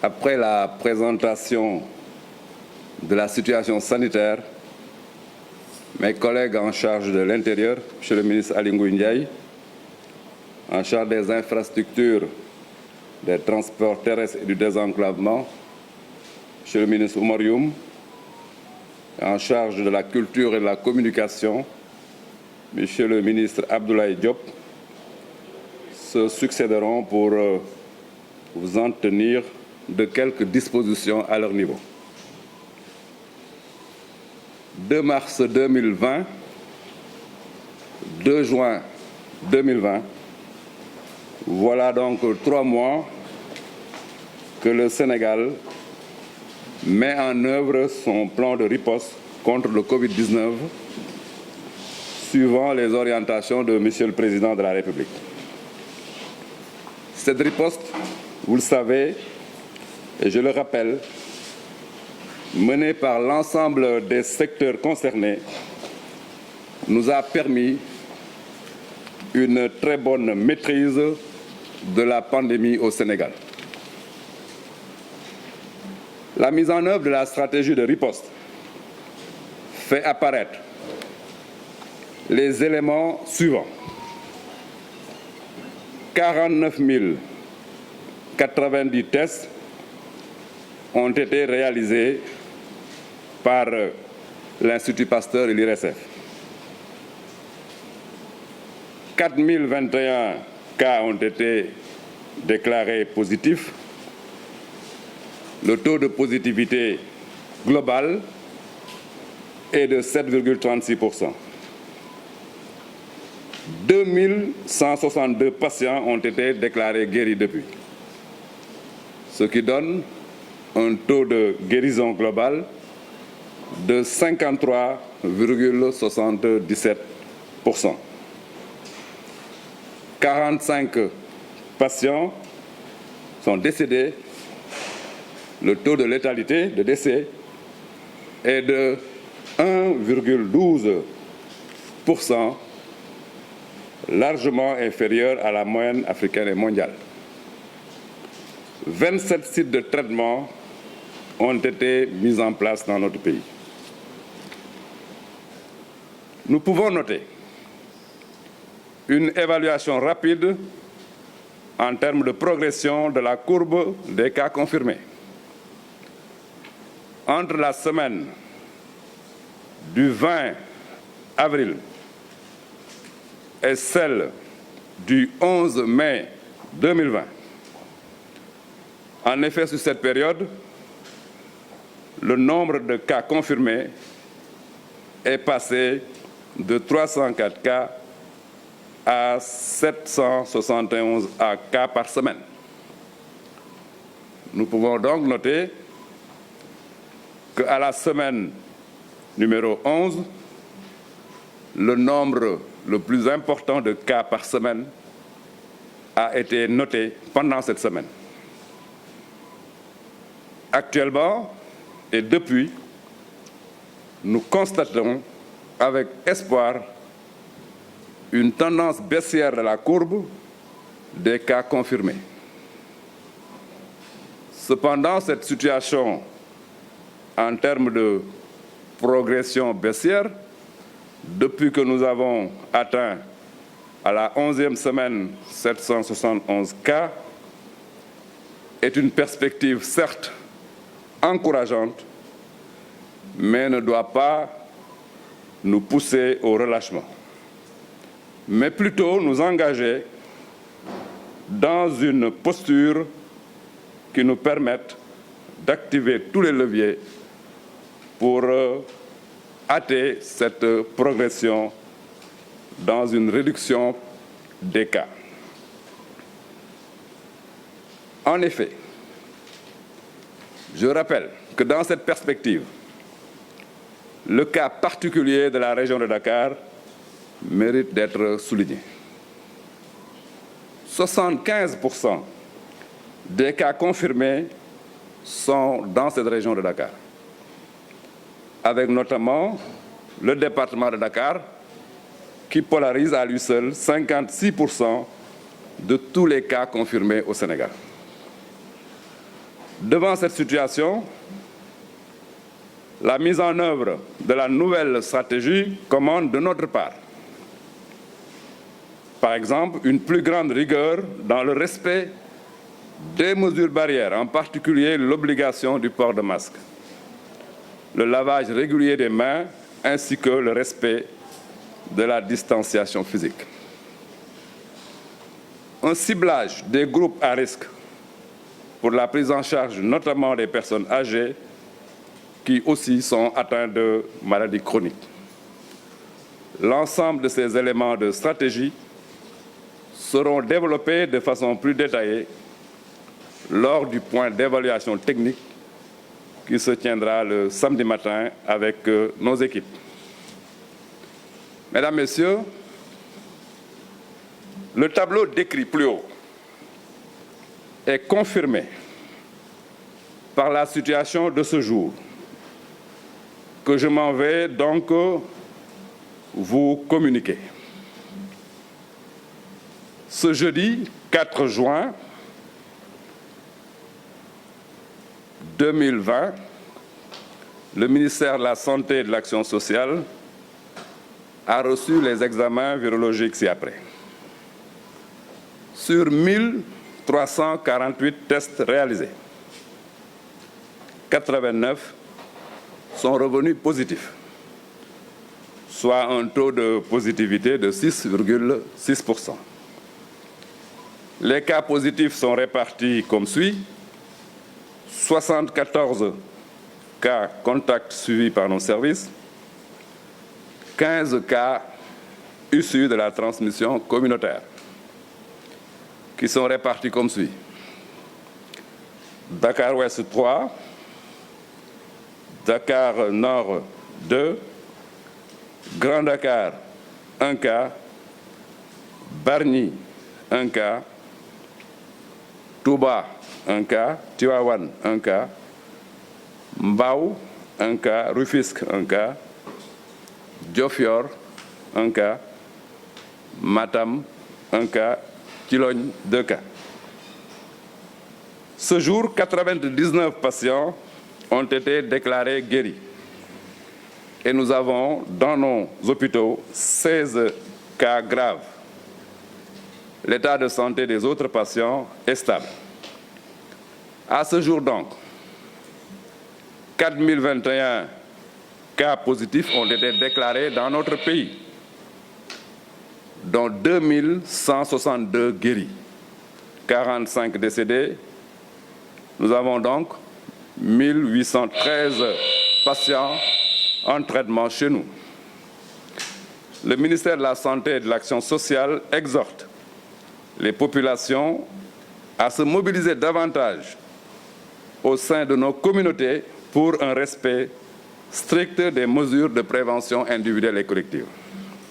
Après la présentation de la situation sanitaire, mes collègues en charge de l'Intérieur, M. le ministre Aly Ngouille Ndiaye, en charge des infrastructures, des transports terrestres et du désenclavement, M. le ministre Oumar Youm, en charge de la culture et de la communication, M. le ministre Abdoulaye Diop, se succéderont pour vous en tenir de quelques dispositions à leur niveau. 2 mars 2020, 2 juin 2020, voilà donc 3 mois que le Sénégal met en œuvre son plan de riposte contre le Covid-19, suivant les orientations de M. le Président de la République. Cette riposte, vous le savez, et je le rappelle, menée par l'ensemble des secteurs concernés, nous a permis une très bonne maîtrise de la pandémie au Sénégal. La mise en œuvre de la stratégie de riposte fait apparaître les éléments suivants. 49 090 tests ont été réalisés par l'Institut Pasteur et l'IRSF. 4 021 cas ont été déclarés positifs. Le taux de positivité global est de 7,36%. 2162 patients ont été déclarés guéris depuis, ce qui donne un taux de guérison globale de 53,77%. 45 patients sont décédés. Le taux de létalité de décès est de 1,12%, largement inférieur à la moyenne africaine et mondiale. 27 sites de traitement ont été mis en place dans notre pays. Nous pouvons noter une évaluation rapide en termes de progression de la courbe des cas confirmés. Entre la semaine du 20 avril et celle du 11 mai 2020, en effet, sur cette période, le nombre de cas confirmés est passé de 304 cas à 771 cas par semaine. Nous pouvons donc noter qu'à la semaine numéro 11, le nombre le plus important de cas par semaine a été noté pendant cette semaine. Actuellement et depuis, nous constatons avec espoir une tendance baissière de la courbe des cas confirmés. Cependant, cette situation en termes de progression baissière, depuis que nous avons atteint à la 11e semaine 771 cas, est une perspective certes encourageante, mais ne doit pas nous pousser au relâchement, mais plutôt nous engager dans une posture qui nous permette d'activer tous les leviers pour hâter cette progression dans une réduction des cas. En effet, je rappelle que dans cette perspective, le cas particulier de la région de Dakar mérite d'être souligné. 75% des cas confirmés sont dans cette région de Dakar, avec notamment le département de Dakar qui polarise à lui seul 56% de tous les cas confirmés au Sénégal. Devant cette situation, la mise en œuvre de la nouvelle stratégie commande de notre part, par exemple, une plus grande rigueur dans le respect des mesures barrières, en particulier l'obligation du port de masque, le lavage régulier des mains ainsi que le respect de la distanciation physique. Un ciblage des groupes à risque pour la prise en charge notamment des personnes âgées qui aussi sont atteintes de maladies chroniques. L'ensemble de ces éléments de stratégie seront développés de façon plus détaillée lors du point d'évaluation technique qui se tiendra le samedi matin avec nos équipes. Mesdames, Messieurs, le tableau décrit plus haut est confirmé par la situation de ce jour que je m'en vais donc vous communiquer. Ce jeudi 4 juin 2020, le ministère de la Santé et de l'Action sociale a reçu les examens virologiques ci-après. Sur 1348 tests réalisés, 89 sont revenus positifs, soit un taux de positivité de 6,6%. Les cas positifs sont répartis comme suit: 74 cas contacts suivis par nos services, 15 cas issus de la transmission communautaire, qui sont répartis comme suit: Dakar Ouest 3, Dakar Nord 2, Grand Dakar 1 cas, Bargny 1 cas, Touba 1 cas, Tivaouane 1 cas, Mbao 1 cas, Rufisque 1 cas, Diofior 1 cas, Matam 1 cas, Thilogne 2 cas. Ce jour, 99 patients ont été déclarés guéris. Et nous avons dans nos hôpitaux 16 cas graves. L'état de santé des autres patients est stable. À ce jour donc, 4021 cas positifs ont été déclarés dans notre pays, dont 2162 guéris, 45 décédés. Nous avons donc 1813 patients en traitement chez nous. Le ministère de la Santé et de l'Action sociale exhorte les populations à se mobiliser davantage au sein de nos communautés pour un respect strict des mesures de prévention individuelle et collective.